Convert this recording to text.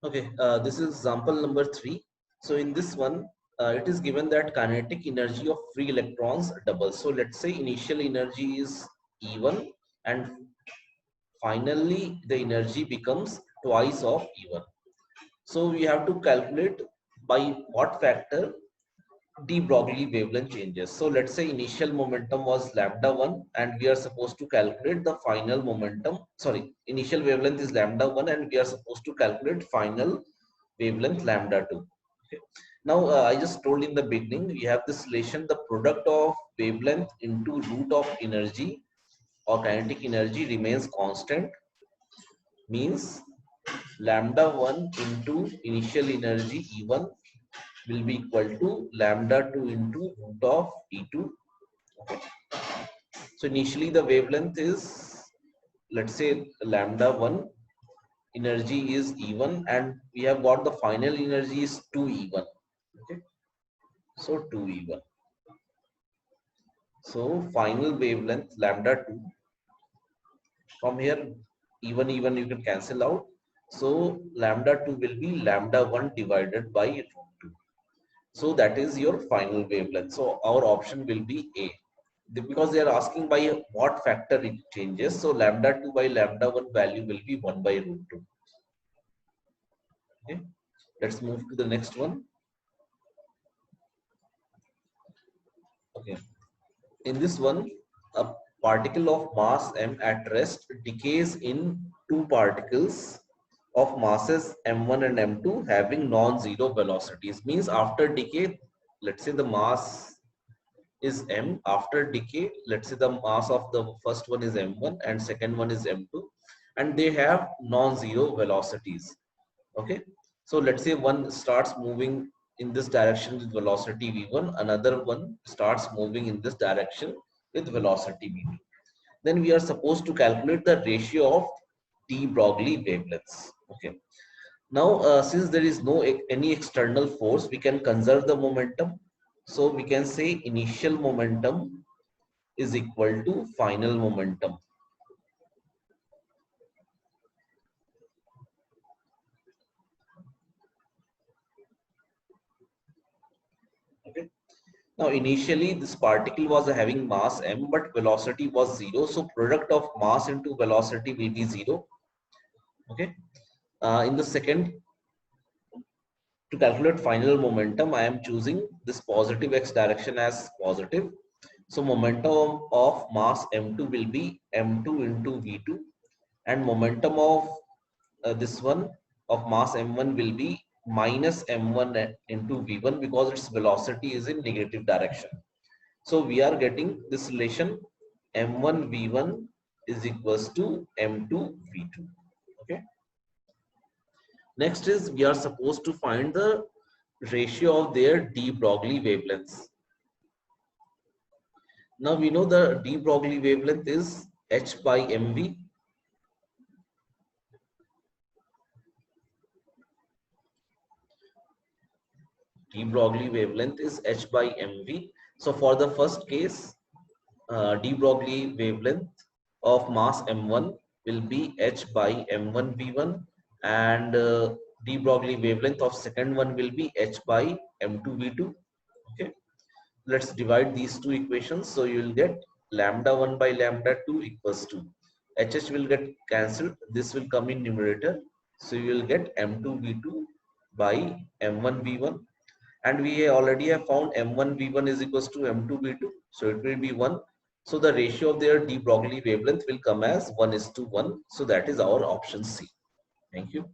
Okay, this is example number 3. So in this one, it is given that kinetic energy of free electrons doubles. So let's say initial energy is E1 and finally the energy becomes twice of E1. So we have to calculate by what factor de Broglie wavelength changes. So let's say initial momentum was lambda 1 and we are supposed to calculate the final momentum. Sorry, initial wavelength is lambda 1 and we are supposed to calculate final wavelength lambda 2. Okay. Now, I just told in the beginning, we have this relation, the product of wavelength into root of energy or kinetic energy remains constant, means lambda 1 into initial energy E1 will be equal to lambda 2 into root of E2. Okay. So initially the wavelength is, let's say, lambda 1, energy is E1 and we have got the final energy is 2E1. Okay. So 2E1. So final wavelength lambda 2, from here even you can cancel out. So lambda 2 will be lambda 1 divided by root 2. So that is your final wavelength. So our option will be A. Because they are asking by what factor it changes. So lambda 2 by lambda 1 value will be 1 by root 2. Okay. Let's move to the next one. Okay. In this one, a particle of mass m at rest decays in two particles of masses m1 and m2 having non-zero velocities. Means after decay, let's say the mass is m. After decay, let's say the mass of the first one is m1 and second one is m2, and they have non-zero velocities. Okay. So let's say one starts moving in this direction with velocity v1, another one starts moving in this direction with velocity v2. Then we are supposed to calculate the ratio of de Broglie wavelengths. Okay. Now, since there is no any external force, we can conserve the momentum. So we can say initial momentum is equal to final momentum. Okay. Now, initially this particle was having mass m, but velocity was 0. So product of mass into velocity will be 0. Okay. In the second, to calculate final momentum, I am choosing this positive x direction as positive. So momentum of mass m2 will be m2 into v2, and momentum of this one of mass m1 will be minus m1 into v1 because its velocity is in negative direction. So we are getting this relation m1 v1 is equals to m2 v2. Okay. Next is we are supposed to find the ratio of their de Broglie wavelengths. Now we know the de Broglie wavelength is h by mv. De Broglie wavelength is h by mv. So for the first case, de Broglie wavelength of mass m1 will be h by m1 v1, and de Broglie wavelength of second one will be h by m2 v2. Okay. Let's divide these two equations. So you will get lambda 1 by lambda 2 equals to HH will get cancelled. This will come in numerator. So you will get M2 V2 by M1 V1. And we already have found M1 V1 is equals to M2 V2. So it will be 1. So the ratio of their de Broglie wavelength will come as 1:1. So that is our option C. Thank you.